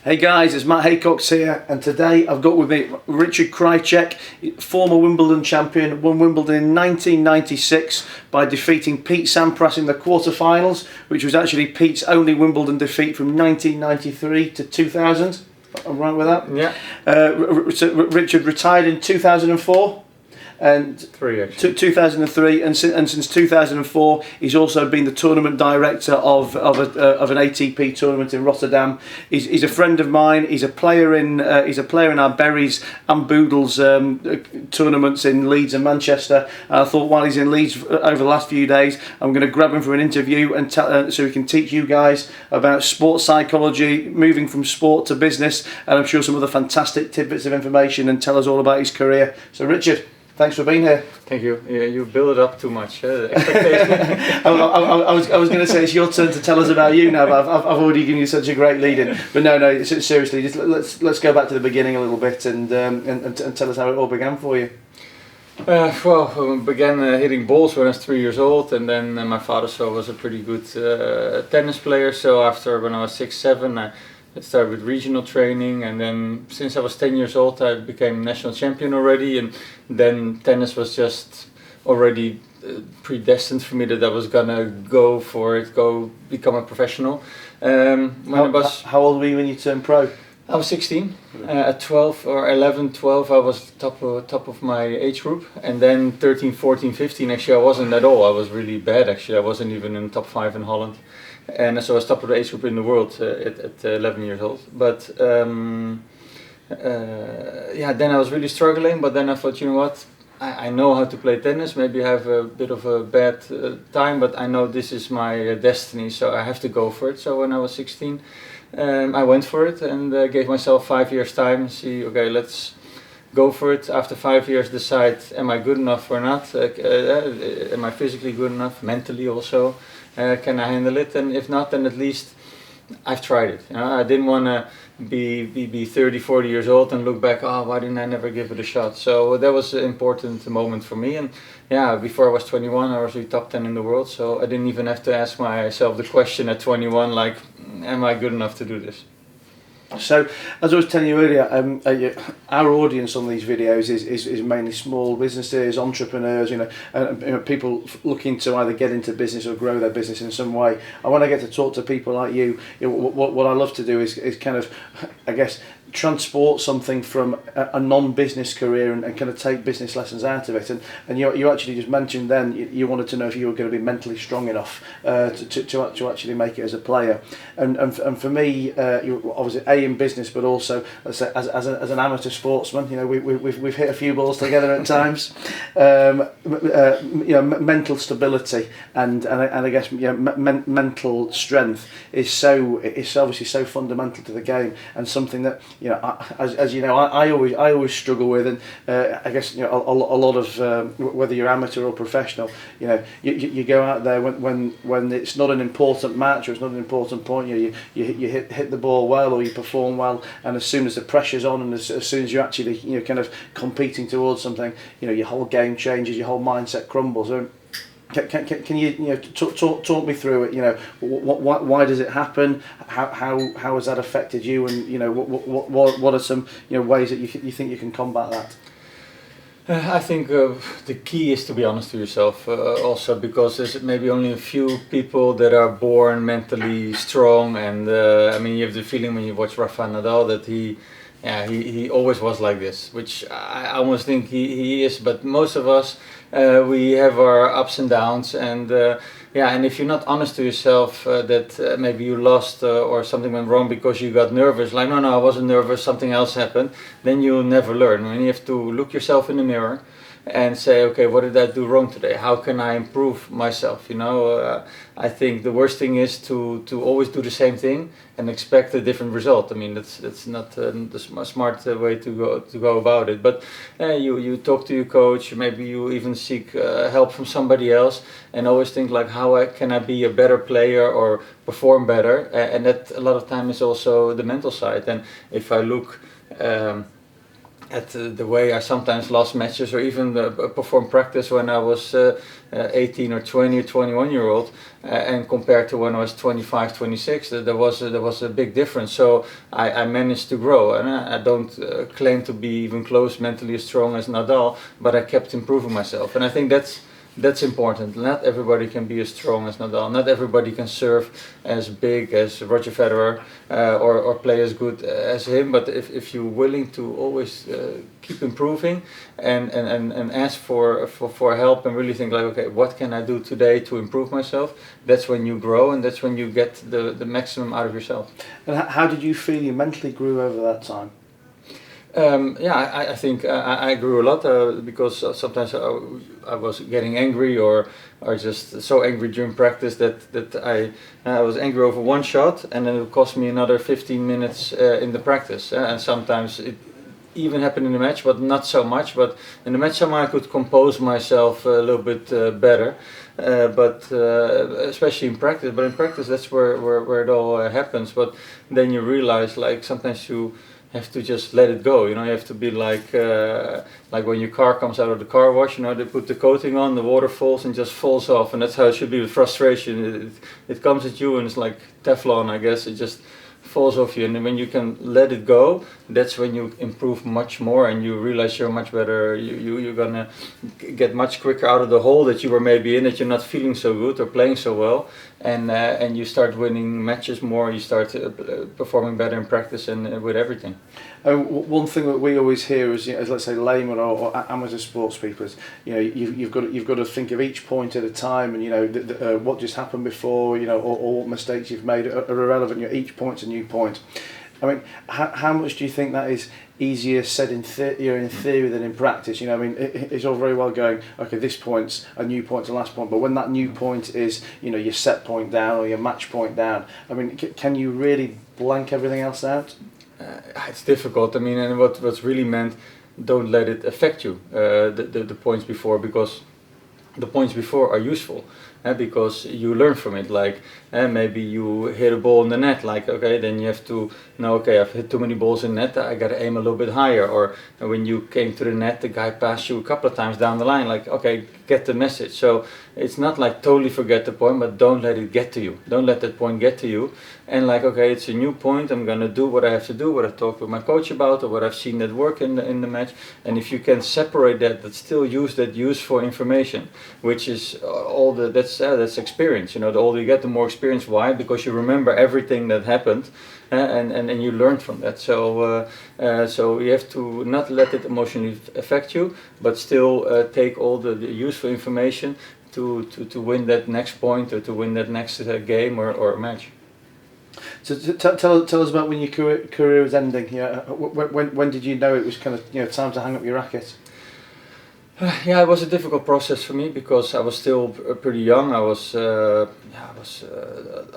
Hey guys, it's Matt Haycox here, and today I've got with me Richard Krajicek, former Wimbledon champion, won Wimbledon in 1996 by defeating Pete Sampras in the quarterfinals, which was actually Pete's only Wimbledon defeat from 1993 to 2000. I'm right with that? Yeah. Richard retired in 2004. And 2003, and since 2004, he's also been the tournament director of an ATB tournament in Rotterdam. He's a friend of mine. He's a player in our Berries and Boodles tournaments in Leeds and Manchester. And I thought while he's in Leeds over the last few days, I'm going to grab him for an interview and so he can teach you guys about sports psychology, moving from sport to business, and I'm sure some other fantastic tidbits of information, and tell us all about his career. So Richard, thanks for being here. Thank you. Yeah, you build it up too much. Expectation. I was going to say it's your turn to tell us about you now, but I've already given you such a great lead in. But no, seriously, just let's go back to the beginning a little bit and tell us how it all began for you. I began hitting balls when I was 3 years old, and then my father was a pretty good tennis player. So when I was 6, 7, I started with regional training, and then since I was 10 years old I became national champion already, and then tennis was just already predestined for me that I was gonna go for it, become a professional. How old were you when you turned pro? I was 16. At 12 or 11, 12 I was top of my age group, and then 13, 14, 15 actually I wasn't at all. I was really bad actually. I wasn't even in the top 5 in Holland. And so I was top of the age group in the world at 11 years old. But then I was really struggling. But then I thought, you know what? I know how to play tennis. Maybe I have a bit of a bad time, but I know this is my destiny, so I have to go for it. So when I was 16, I went for it and gave myself 5 years time and see, okay, let's go for it. After 5 years, decide, am I good enough or not? Am I physically good enough? Mentally also? Can I handle it? And if not, then at least I've tried it. I didn't want to be 30, 40 years old and look back, oh, why didn't I never give it a shot? So that was an important moment for me. And before I was 21, I was really top 10 in the world. So I didn't even have to ask myself the question at 21, like, am I good enough to do this? So, as I was telling you earlier, our audience on these videos is mainly small businesses, entrepreneurs, people looking to either get into business or grow their business in some way. And when I get to talk to people like you, what I love to do is kind of, I guess, transport something from a non-business career and kind of take business lessons out of it. And you actually just mentioned then you wanted to know if you were going to be mentally strong enough to actually make it as a player. And for me, you obviously in business, but also as an amateur sportsman, we've hit a few balls together at times. Mental stability and I guess mental strength is obviously so fundamental to the game, and something that as you know, I always struggle with, and I guess a lot of whether you're amateur or professional, you go out there when it's not an important match or it's not an important point, you hit the ball well or you perform well, and as soon as the pressure's on and as soon as you're actually kind of competing towards something, your whole game changes, your whole mindset crumbles. Can you talk me through it? Why does it happen? How has that affected you? And what are some ways that you think you can combat that? I think the key is to be honest with yourself, also because there's maybe only a few people that are born mentally strong, and you have the feeling when you watch Rafa Nadal that he always was like this, which I almost think he is, but most of us we have our ups and downs, and and if you're not honest to yourself that maybe you lost or something went wrong because you got nervous, like no I wasn't nervous, something else happened, then you'll never learn. And you have to look yourself in the mirror and say, okay, what did I do wrong today? How can I improve myself? I think the worst thing is to always do the same thing and expect a different result. I mean, that's not the smart way to go about it. But you talk to your coach, maybe you even seek help from somebody else, and always think like, how can I be a better player or perform better? And that a lot of time is also the mental side. And if I look at the way I sometimes lost matches or even performed practice when I was 18 or 20 or 21-year-old, and compared to when I was 25, 26, there was a big difference. So I managed to grow, and I don't claim to be even close mentally as strong as Nadal, but I kept improving myself, and I think that's important. Not everybody can be as strong as Nadal. Not everybody can serve as big as Roger Federer or play as good as him. But if you're willing to always keep improving and ask for help and really think like, okay, what can I do today to improve myself? That's when you grow, and that's when you get the maximum out of yourself. And how did you feel you mentally grew over that time? I think I grew a lot because sometimes I was getting angry or just so angry during practice that I was angry over one shot, and then it would cost me another 15 minutes in the practice. And sometimes it even happened in the match, but not so much. But in the match, somehow I could compose myself a little bit better. But especially in practice. But in practice, that's where it all happens. But then you realize, like, sometimes you have to just let it go. You know, you have to be like when your car comes out of the car wash. You know, they put the coating on, the water falls and just falls off, and that's how it should be with frustration. It comes at you and it's like Teflon, I guess. It just falls off you, and when you can let it go, that's when you improve much more, and you realize you're much better. You're gonna get much quicker out of the hole that you were maybe in, that you're not feeling so good or playing so well, and you start winning matches more. You start performing better in practice and with everything. One thing that we always hear is, as let's say laymen or amateur sports people, is, you know, you've got to think of each point at a time, and you know what just happened before, you know, or what mistakes you've made are irrelevant. You know, each point's a new point. I mean, how much do you think that is easier said in theory than in practice? You know, I mean, it's all very well going, okay, this point's a new point to the last point, but when that new point is, you know, your set point down or your match point down, I mean, can you really blank everything else out? It's difficult. I mean, and what's really meant, don't let it affect you, the points before, because the points before are useful. Because you learn from it, like maybe you hit a ball in the net, like, okay, then you have to know, okay, I've hit too many balls in net, I gotta aim a little bit higher. Or when you came to the net, the guy passed you a couple of times down the line, like, okay, get the message. So it's not like totally forget the point, but don't let it get to you. Don't let that point get to you. And like, okay, it's a new point, I'm gonna do what I have to do, what I've talked with my coach about, or what I've seen that work in the match. And if you can separate that, but still use that useful information, which is all that's experience. You know, the older you get, the more experience. Why? Because you remember everything that happened, and you learn from that. So so you have to not let it emotionally affect you, but still take all the useful information to win that next point, or to win that next game or match. So tell us about when your career was ending. You know, when did you know it was kind of, you know, time to hang up your racket? Yeah, it was a difficult process for me because I was still pretty young. I was I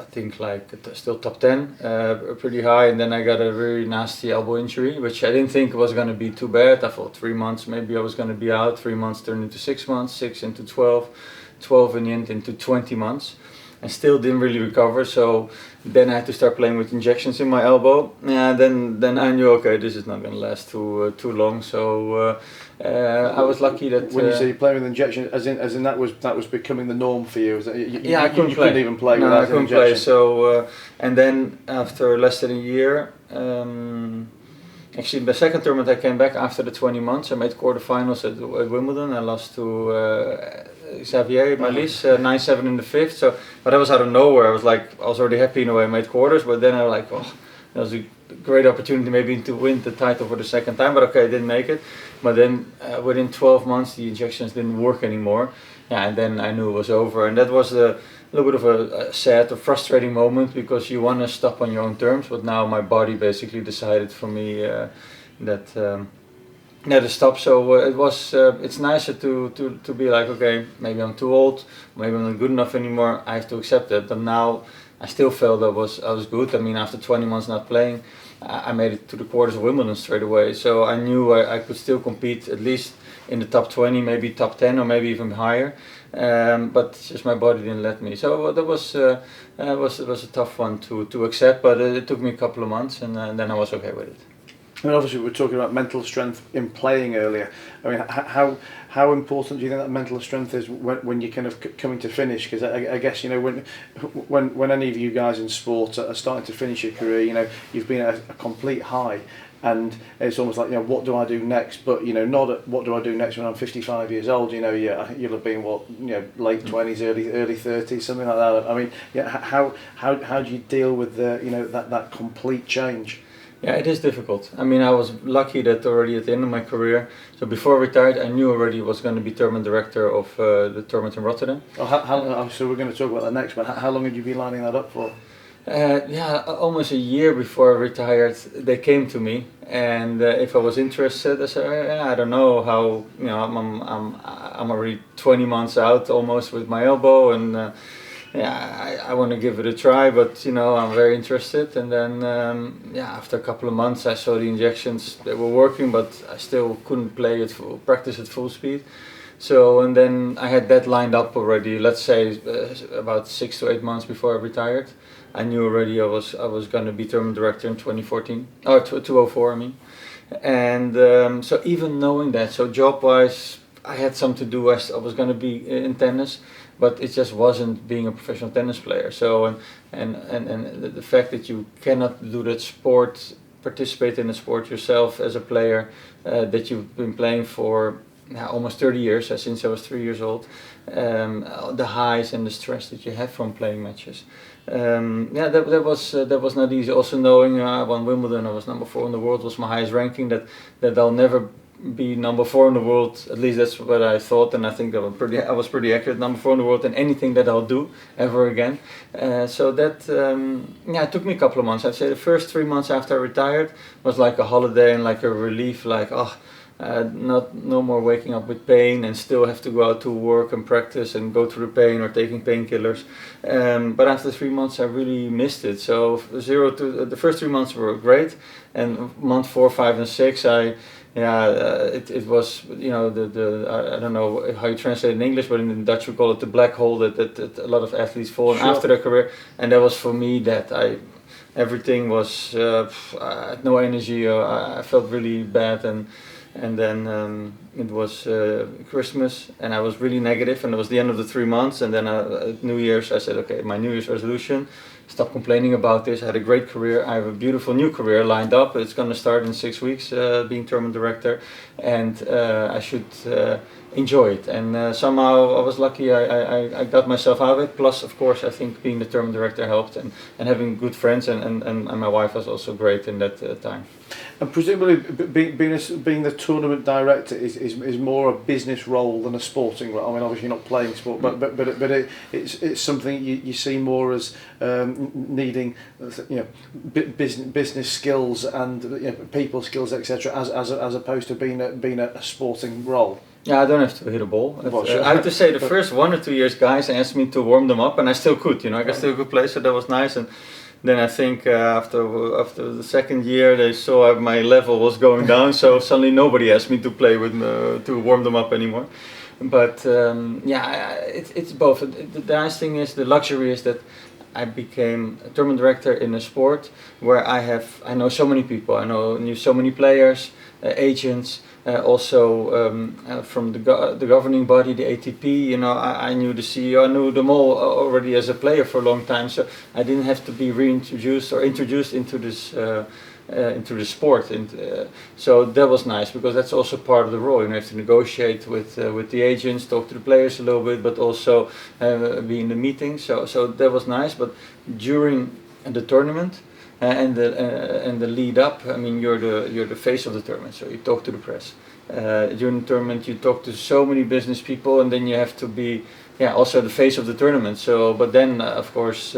think like still top 10, pretty high, and then I got a very nasty elbow injury, which I didn't think was going to be too bad. I thought 3 months maybe I was going to be out. 3 months turned into 6 months, 6 into 12, 12 in the end into 20 months. I still didn't really recover, so then I had to start playing with injections in my elbow. Yeah, then I knew, okay, this is not going to last too long. So I was lucky that when you say you're playing with injections, as in that was becoming the norm for you. I couldn't couldn't even play no, without I couldn't injection. play. So and then after less than a year. Actually, the second tournament I came back after the 20 months. I made quarterfinals at Wimbledon. I lost to Xavier Malisse 9-7 in the fifth. So, but that was out of nowhere. I was already happy in a way. I made quarters, but then I was like, oh, that was a great opportunity maybe to win the title for the second time. But okay, I didn't make it. But then within 12 months, the injections didn't work anymore. Yeah, and then I knew it was over, and that was a little bit of a sad or frustrating moment because you want to stop on your own terms, but now my body basically decided for me that to stop. So it was it's nicer to be like, okay, maybe I'm too old, maybe I'm not good enough anymore. I have to accept that. But now I still felt I was good. I mean, after 20 months not playing, I made it to the quarters of Wimbledon straight away. So I knew I could still compete at least in the top 20, maybe top 10, or maybe even higher. But just my body didn't let me. So that was a tough one to accept. But it took me a couple of months, and then I was okay with it. I mean, obviously, we were talking about mental strength in playing earlier. I mean, how important do you think that mental strength is when you're kind of coming to finish? Because I guess, you know, when any of you guys in sport are starting to finish your career, you know, you've been at a complete high, and it's almost like, you know, what do I do next? But, you know, not at, what do I do next when I'm 55 years old? You know, you'll have been late 20s, early 30s, something like that. I mean, yeah, how do you deal with that complete change? Yeah, it is difficult. I mean, I was lucky that already at the end of my career, so before I retired, I knew already I was going to be tournament director of the tournament in Rotterdam. So we're going to talk about that next, but how long had you been lining that up for? Almost a year before I retired, they came to me, and if I was interested, I said, I don't know how, you know, I'm already 20 months out almost with my elbow, and I want to give it a try, but you know, I'm very interested. And then after a couple of months, I saw the injections, they were working, but I still couldn't practice at full speed. So, and then I had that lined up already, let's say about 6 to 8 months before I retired. I knew already I was going to be tournament director in 2014, or 2004 I mean. And so even knowing that, so job wise, I had something to do. I was going to be in tennis, but it just wasn't being a professional tennis player. So and the fact that you cannot do that sport, participate in the sport yourself as a player, that you've been playing for almost 30 years, since I was 3 years old, the highs and the stress that you have from playing matches. That was not easy. Also knowing I won Wimbledon, I was number 4 in the world, was my highest ranking. That I'll never be number 4 in the world. At least that's what I thought, and I think that I was pretty accurate. Number 4 in the world in anything that I'll do ever again. So that it took me a couple of months. I'd say the first 3 months after I retired was like a holiday and like a relief. Like no more waking up with pain and still have to go out to work and practice and go through the pain or taking painkillers. But after 3 months I really missed it. So the first 3 months were great, and month 4, 5 and 6 it was, you know, I don't know how you translate it in English, but in Dutch we call it the black hole that a lot of athletes fall in after their career. And that was for me that everything was I had no energy, I felt really bad, and then it was Christmas, and I was really negative, and it was the end of the 3 months. And then at New Year's I said, okay, my New Year's resolution, stop complaining about this. I had a great career, I have a beautiful new career lined up. It's going to start in 6 weeks, being tournament director, and I should enjoy it. And somehow I was lucky, I got myself out of it. Plus, of course, I think being the tournament director helped, and having good friends, and my wife was also great in that time. And presumably, being the tournament director is more a business role than a sporting role. I mean, obviously you're not playing sport, but it's something you see more as needing, you know, business skills and, you know, people skills, etc. As opposed to being a sporting role. Yeah, I don't have to hit a ball. I have to say, the first 1 or 2 years, guys asked me to warm them up, and I still could. You know, I still could play, so that was nice. And then I think after the second year, they saw my level was going down, so suddenly nobody asked me to play with to warm them up anymore. But it's both. The nice thing is, the luxury is that I became a tournament director in a sport where I know so many people. I knew so many players, agents. Also from the governing body, the ATP, you know, I knew the CEO, I knew them all already as a player for a long time, so I didn't have to be reintroduced or introduced into this into the sport, and so that was nice, because that's also part of the role. You have to negotiate with the agents, talk to the players a little bit, but also be in the meetings. So that was nice. But during the tournament, and the lead up, I mean, you're the face of the tournament, so you talk to the press. During the tournament you talk to so many business people, and then you have to be also the face of the tournament. So, but then of course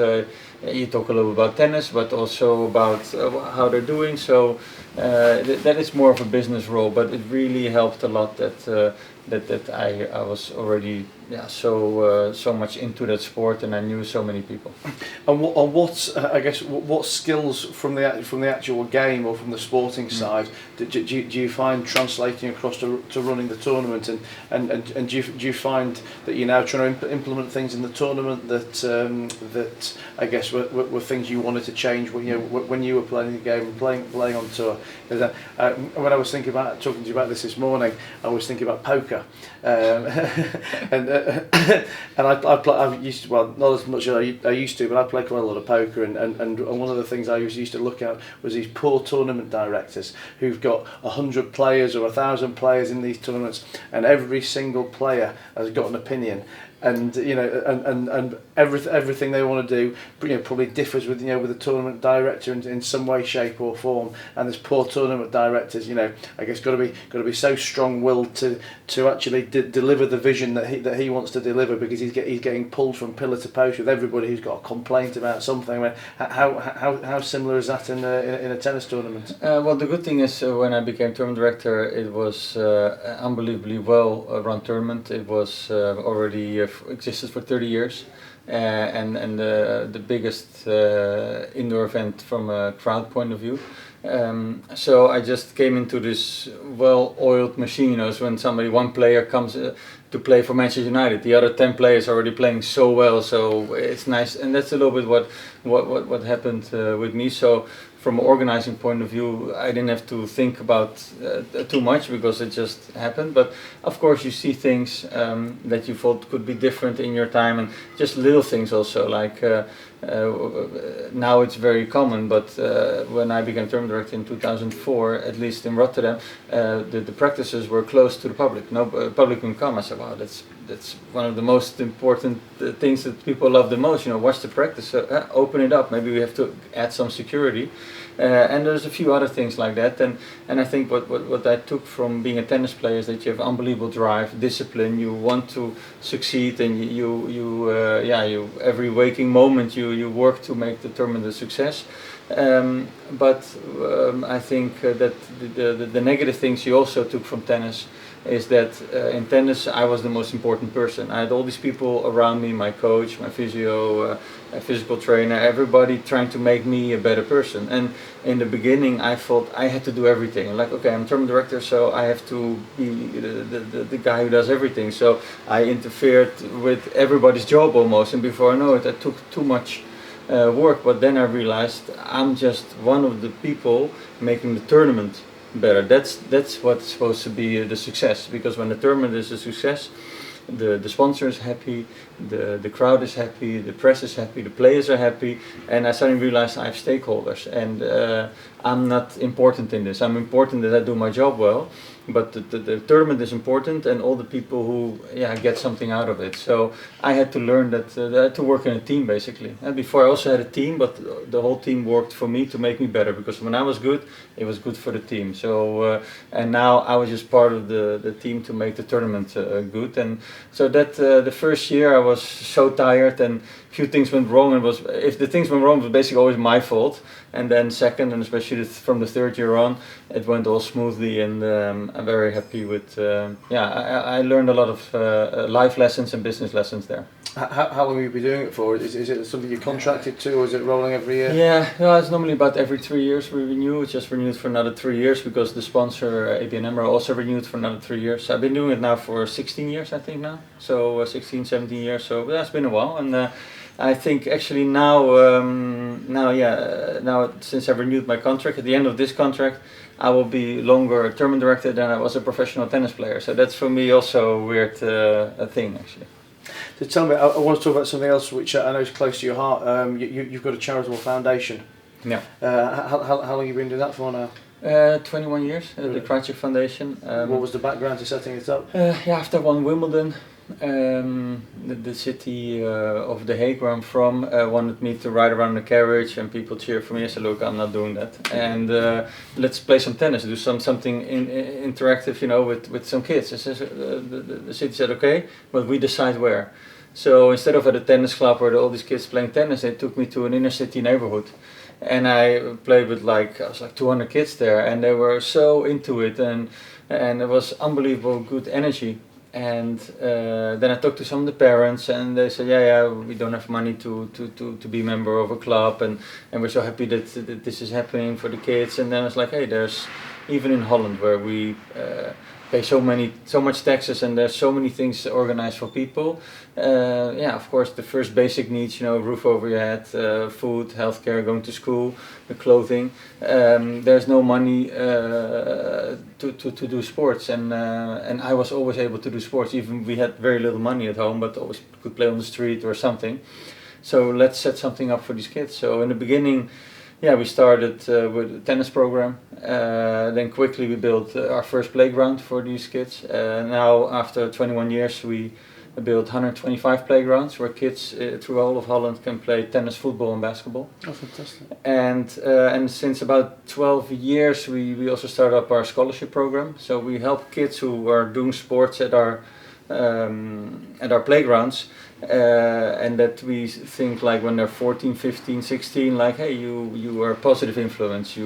you talk a little about tennis, but also about how they're doing. So that is more of a business role, but it really helped a lot that I was already so much into that sport, and I knew so many people. And what skills from the actual game or from the sporting side do you find translating across to running the tournament, and do you find that you're now trying to implement things in the tournament that I guess were things you wanted to change when you were playing the game and playing on tour? When I was talking to you about this morning, I was thinking about poker, and I used to, well, not as much as I used to, but I play quite a lot of poker, and one of the things I used to look at was these poor tournament directors who've got 100 players or 1,000 players in these tournaments, and every single player has got an opinion. And and everything they want to do, probably differs with the tournament director in some way, shape or form. And there's poor tournament directors, I guess got to be so strong-willed to actually deliver the vision that he wants to deliver, because he's getting pulled from pillar to post with everybody who's got a complaint about something. How similar is that in a tennis tournament? Well, the good thing is when I became tournament director, it was unbelievably well-run tournament. It was already existed for 30 years, and the biggest indoor event from a crowd point of view. So I just came into this well-oiled machine. So when one player comes to play for Manchester United, the other 10 players are already playing so well. So it's nice, and that's a little bit what happened with me. So from an organizing point of view, I didn't have to think about too much, because it just happened. But of course you see things that you thought could be different in your time, and just little things also, like now it's very common, but when I became tournament director in 2004, at least in Rotterdam, the practices were closed to the public. No public can come. I said, wow, that's one of the most important things that people love the most. Watch the practice, open it up. Maybe we have to add some security. And there's a few other things like that, and I think what I took from being a tennis player is that you have unbelievable drive, discipline. You want to succeed, and you every waking moment you work to make the tournament a success. But I think that the negative things you also took from tennis is that in tennis I was the most important person. I had all these people around me, my coach, my physio, a physical trainer, everybody trying to make me a better person. And in the beginning I thought I had to do everything. Like, okay, I'm tournament director, so I have to be the guy who does everything. So I interfered with everybody's job almost, and before I know it, I took too much work. But then I realized I'm just one of the people making the tournament better. That's what's supposed to be the success, because when the tournament is a success, the sponsor is happy, the crowd is happy, the press is happy, the players are happy, and I suddenly realized I have stakeholders, and I'm not important in this. I'm important that I do my job well, but the tournament is important, and all the people who get something out of it. So I had to learn that I had to work in a team, basically. And before I also had a team, but the whole team worked for me to make me better, because when I was good, it was good for the team. So and now I was just part of the team to make the tournament good. And so that the first year I was so tired, and a few things went wrong, and if the things went wrong, it was basically always my fault. And then second, and especially from the third year on, it went all smoothly, and I'm very happy with. I learned a lot of life lessons and business lessons there. How long have you been doing it for? Is it something you're contracted to, or is it rolling every year? Yeah, no, it's normally about every 3 years we renew. It's just renewed for another 3 years, because the sponsor ABN AMRO also renewed for another 3 years. So I've been doing it now for 16 years, I think now. So 16, 17 years. So that's been a while, and. I think actually now since I've renewed my contract, at the end of this contract, I will be longer a tournament director than I was a professional tennis player. So that's for me also a weird thing, actually. So tell me, I want to talk about something else which I know is close to your heart. You've got a charitable foundation. Yeah. How long have you been doing that for now? 21 years, the Krajicek Foundation. What was the background to setting it up? After I won Wimbledon, the city of The Hague, where I'm from, wanted me to ride around in a carriage, and people cheer for me. I said, look, I'm not doing that, and let's play some tennis, do something interactive, with some kids. The city said, okay, but we decide where. So instead of at a tennis club where all these kids playing tennis, they took me to an inner city neighborhood. And I played with I was like 200 kids there, and they were so into it, and it was unbelievable good energy. And then I talked to some of the parents, and they said, yeah, we don't have money to be a member of a club, and we're so happy that this is happening for the kids. And then I was like, hey, there's, even in Holland where we pay so much taxes and there's so many things organized for people, of course the first basic needs, roof over your head, food, healthcare, going to school, the clothing, there's no money to do sports, and I was always able to do sports, even we had very little money at home, but always could play on the street or something. So let's set something up for these kids. So in the beginning, we started with a tennis program. Then quickly we built our first playground for these kids. Now, after 21 years, we built 125 playgrounds where kids through all of Holland can play tennis, football, and basketball. Oh, fantastic! And since about 12 years, we also started up our scholarship program. So we help kids who are doing sports at our playgrounds. And that we think, like, when they're 14, 15, 16, like, hey, you are a positive influence,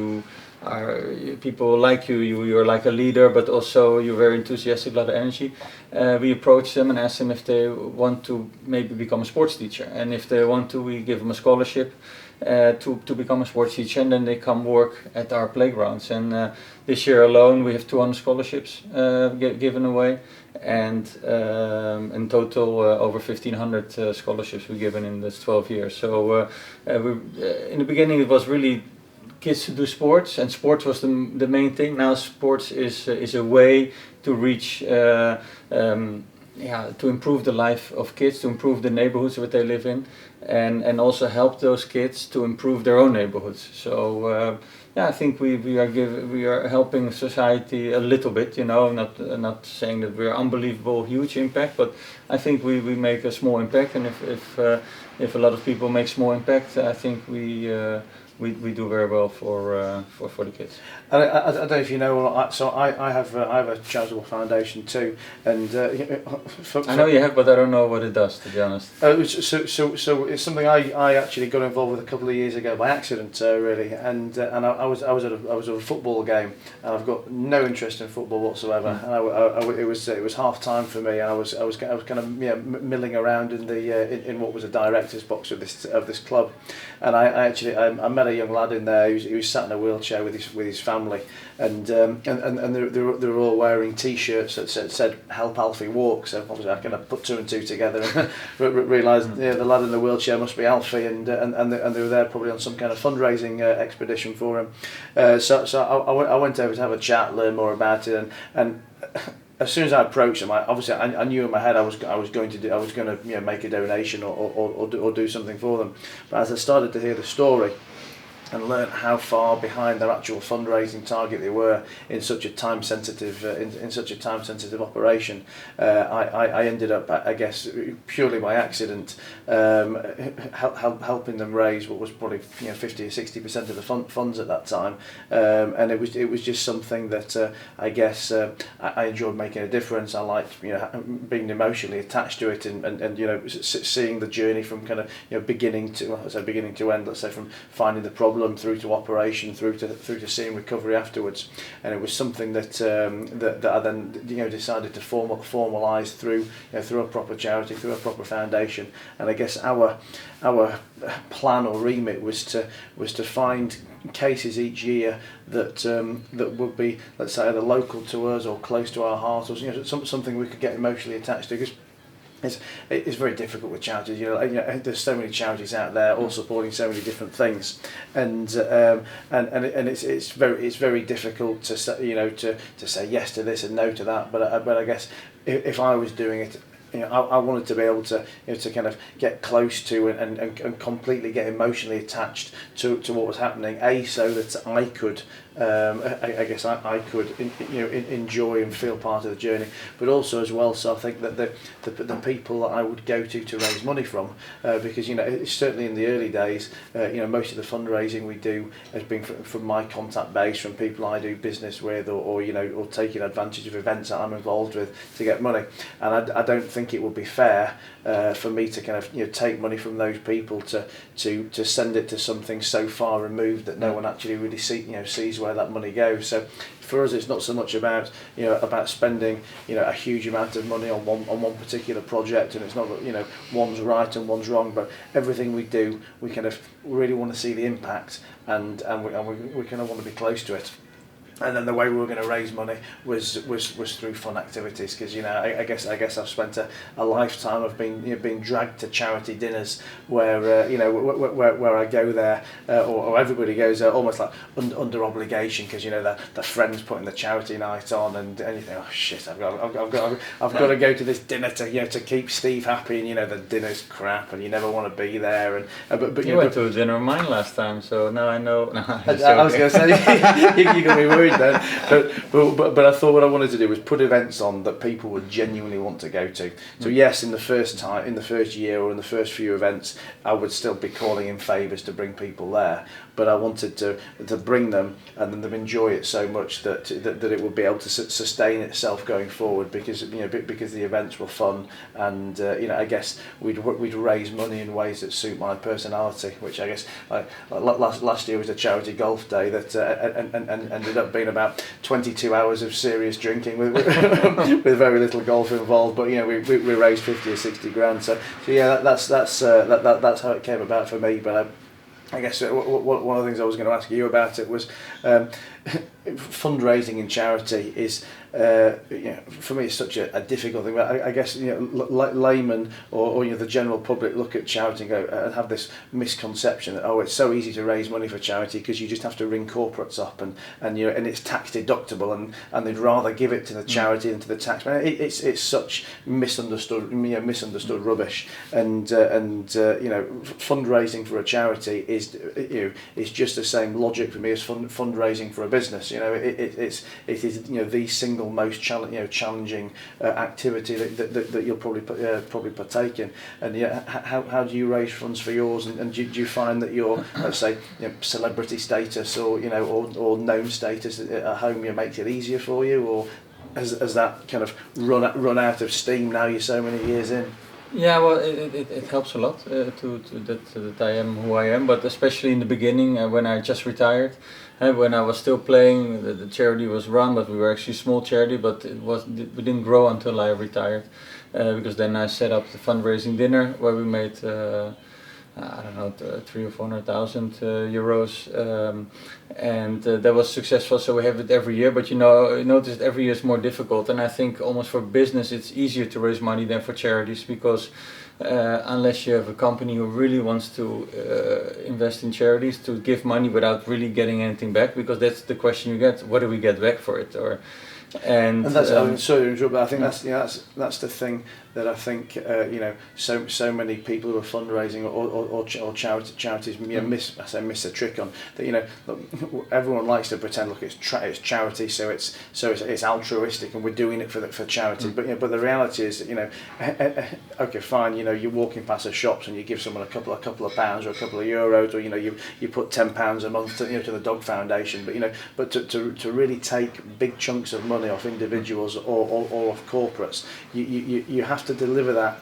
people like you're like a leader, but also you're very enthusiastic, a lot of energy. We approach them and ask them if they want to maybe become a sports teacher, and if they want to, we give them a scholarship to become a sports teacher, and then they come work at our playgrounds. And this year alone we have 200 scholarships given away, and in total over 1,500 scholarships we've given in this 12 years. So in the beginning it was really kids to do sports, and sports was the main thing. Now sports is a way to reach to improve the life of kids, to improve the neighborhoods that they live in, and also help those kids to improve their own neighborhoods. So I think we are helping society a little bit, not saying that we're unbelievable huge impact, but I think we make a small impact, and if a lot of people make small impact, I think we do very well for the kids. And I don't know if you know, so I have a charitable foundation too, and I know you have, but I don't know what it does, to be honest. So it's something I actually got involved with a couple of years ago by accident, really, and I was at a football game, and I've got no interest in football whatsoever, and it was half time for me, and I was kind of milling around in what was a director's box of this club, and I met a young lad in there who was sat in a wheelchair with his family, and they were all wearing T-shirts that said "Help Alfie Walk." So obviously I kind of put two and two together and realised the lad in the wheelchair must be Alfie, and they were there probably on some kind of fundraising expedition for him. So I went over to have a chat, learn more about it, and as soon as I approached them, I knew in my head I was going to make a donation or do something for them. But as I started to hear the story and learn how far behind their actual fundraising target they were in such a time sensitive operation, I ended up, I guess, purely by accident, helping them raise what was probably 50 or 60% of the funds at that time, and it was just something that I guess I enjoyed making a difference. I liked being emotionally attached to it, and seeing the journey from kind of beginning to end. Let's say from finding the problem through to operation, through to seeing recovery afterwards, and it was something that I then decided to formalise through a proper charity, through a proper foundation. And I guess our plan or remit was to find cases each year that would be, let's say, either local to us or close to our heart, or something we could get emotionally attached to, because it's very difficult with charities. There's so many charities out there, all supporting so many different things, and it's very difficult to say yes to this and no to that. But I guess if I was doing it, I wanted to be able to kind of get close to and completely get emotionally attached to what was happening. So that I could. I could enjoy and feel part of the journey, but also as well. So I think that the people that I would go to raise money from, because it's certainly in the early days, most of the fundraising we do has been from my contact base, from people I do business with, or taking advantage of events that I'm involved with to get money. And I don't think it would be fair for me to kind of take money from those people to send it to something so far removed that no one actually really sees where that money goes. So for us, it's not so much about about spending a huge amount of money on one particular project, and it's not that one's right and one's wrong, but everything we do, we kind of really want to see the impact, and we kind of want to be close to it. And then the way we were going to raise money was through fun activities, because I guess I've spent a lifetime of being dragged to charity dinners where where I go there or everybody goes there almost like under obligation, because the friends putting the charity night on, and you think, oh shit, I've got to go to this dinner to keep Steve happy, and the dinner's crap and you never want to be there, and but you went to a dinner of mine last time, so now I know. I was going to say you're going to be worried then, but I thought what I wanted to do was put events on that people would genuinely want to go to. So yes, in the first year or in the first few events, I would still be calling in favours to bring people there, but I wanted to bring them and then them enjoy it so much that it would be able to sustain itself going forward, because because the events were fun, and I guess we'd raise money in ways that suit my personality, which I guess last year was a charity golf day that and ended up being about 22 hours of serious drinking with with very little golf involved, but we raised 50 or 60 grand, so yeah, that's how it came about for me. But I guess one of the things I was going to ask you about it was fundraising in charity is for me it's such a difficult thing. But I guess laymen or the general public look at charity and go and have this misconception that it's so easy to raise money for charity because you just have to ring corporates up and it's tax deductible, and they'd rather give it to the charity than to the taxpayer. It's such misunderstood rubbish, and fundraising for a charity is just the same logic for me as fundraising for a business. It is the single most challenging activity that you'll probably partake in. And how do you raise funds for yours? And do you find that your, let's say, celebrity status or known status at home makes it easier for you, or has that kind of run out of steam now you're so many years in? Yeah, well, it helps a lot that I am who I am, but especially in the beginning when I just retired, when I was still playing, the charity was run, but we were actually a small charity, but we didn't grow until I retired, because then I set up the fundraising dinner where we made 300,000 or 400,000 euros, and that was successful. So we have it every year, but you notice every year is more difficult, and I think almost for business it's easier to raise money than for charities, because unless you have a company who really wants to invest in charities, to give money without really getting anything back, because that's the question you get: what do we get back for it? And that's I'm sorry to interrupt, but I think that's the thing that I think so many people who are fundraising or charities miss a trick on that. Look, everyone likes to pretend it's charity, so it's altruistic and we're doing it for charity. But the reality is that okay, fine, you're walking past the shops and you give someone a couple of pounds or a couple of euros, or you put £10 a month to the dog foundation, but to really take big chunks of money off individuals or off corporates, you have to deliver that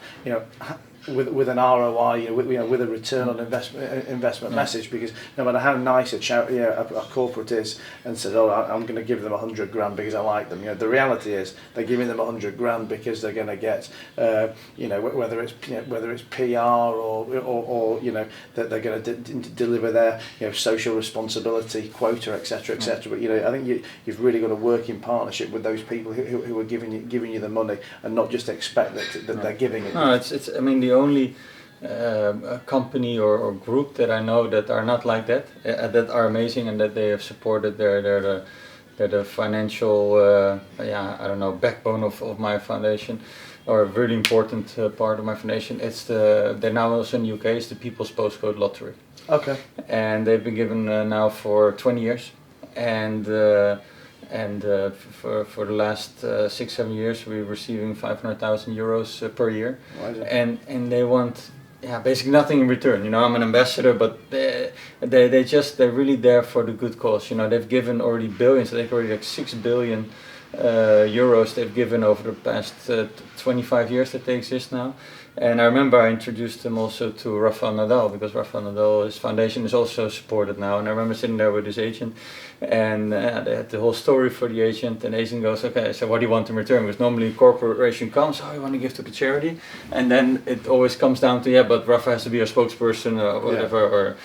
with an ROI, with a return on investment message, because no matter how nice a charity, a corporate is, and says, I'm going to give them 100 grand because I like them. The reality is they're giving them 100 grand because they're going to get, whether it's PR or that they're going to deliver their social responsibility quota, etc., etc. But I think you've really got to work in partnership with those people who are giving you the money, and not just expect that they're giving it. No, it's. I mean, the only company or group that I know that are not like that, that are amazing, and that they have supported they're the financial backbone of my foundation, or a really important part of my foundation. They're now also in the UK. It's the People's Postcode Lottery. Okay. And they've been given now for 20 years, and for the last 6-7 years we're receiving 500,000 euros per year. And they want basically nothing in return. I'm an ambassador, but they're really there for the good cause. They've given already billions. They've already like 6 billion euros they've given over the past 25 years that they exist now, And I remember I introduced him also to Rafael Nadal, because Rafael Nadal, his foundation is also supported now. And I remember sitting there with his agent, and they had the whole story for the agent. And the agent goes, okay, so what do you want in return? Because normally corporation comes, oh, you want to give to the charity? And then it always comes down to, yeah, but Rafa has to be a spokesperson or whatever. Yeah. Or,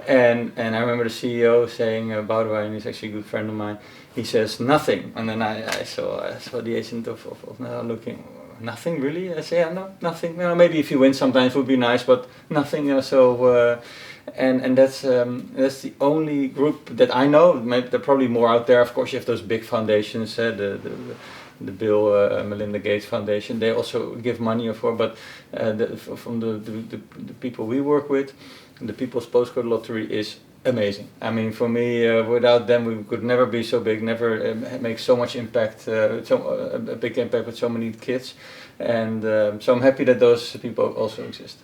and I remember the CEO saying, Boudewijn, and he's actually a good friend of mine, he says, nothing. And then I saw the agent of Nadal looking, nothing really? I say, yeah, no, nothing. You know, maybe if you win sometimes it would be nice, but nothing. You know, and that's the only group that I know. Maybe there are probably more out there. Of course, you have those big foundations, the Bill Melinda Gates Foundation. They also give money for, but from the people we work with, the People's Postcode Lottery is amazing. I mean, for me, without them, we could never be so big, never make so much impact, a big impact with so many kids. And so I'm happy that those people also exist.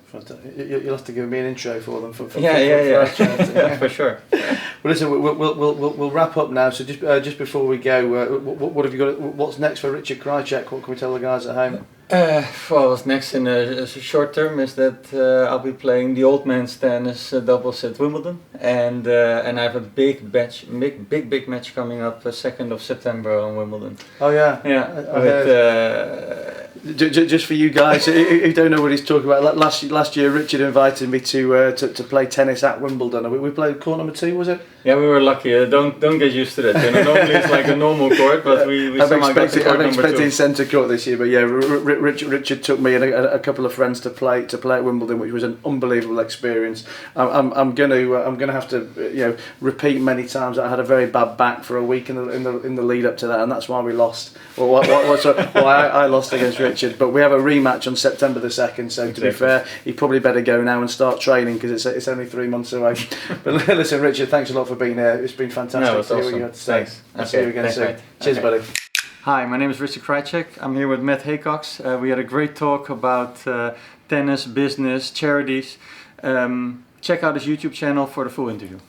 You'll have to give me an intro for them. For for sure. Well, listen, we'll wrap up now. So just before we go, what have you got? What's next for Richard Krajicek? What can we tell the guys at home? Well, what's next in a short term is that I'll be playing the old man's tennis doubles at Wimbledon, and I have a big match coming up 2nd of September on Wimbledon. Oh yeah. Yeah. Just for you guys who don't know what he's talking about, last year Richard invited me to play tennis at Wimbledon. We played court number 2, was it? Yeah, we were lucky. Don't get used to that. You know, normally it's like a normal court, but we somehow got to court number 2. I'm expecting centre court this year, but yeah, Richard took me and a couple of friends to play at Wimbledon, which was an unbelievable experience. I'm gonna have to repeat many times that I had a very bad back for a week in the lead up to that, and that's why we lost. Well, why I lost against Richard, but we have a rematch on September the 2nd. So to be fair, he probably better go now and start training because it's only 3 months away. But listen, Richard, thanks a lot for being here. It's been fantastic to hear what you had to say. Thanks. I'll see you again soon. Cheers, buddy. Hi, my name is Richard Krajicek. I'm here with Matt Haycox. We had a great talk about tennis, business, charities. Check out his YouTube channel for the full interview.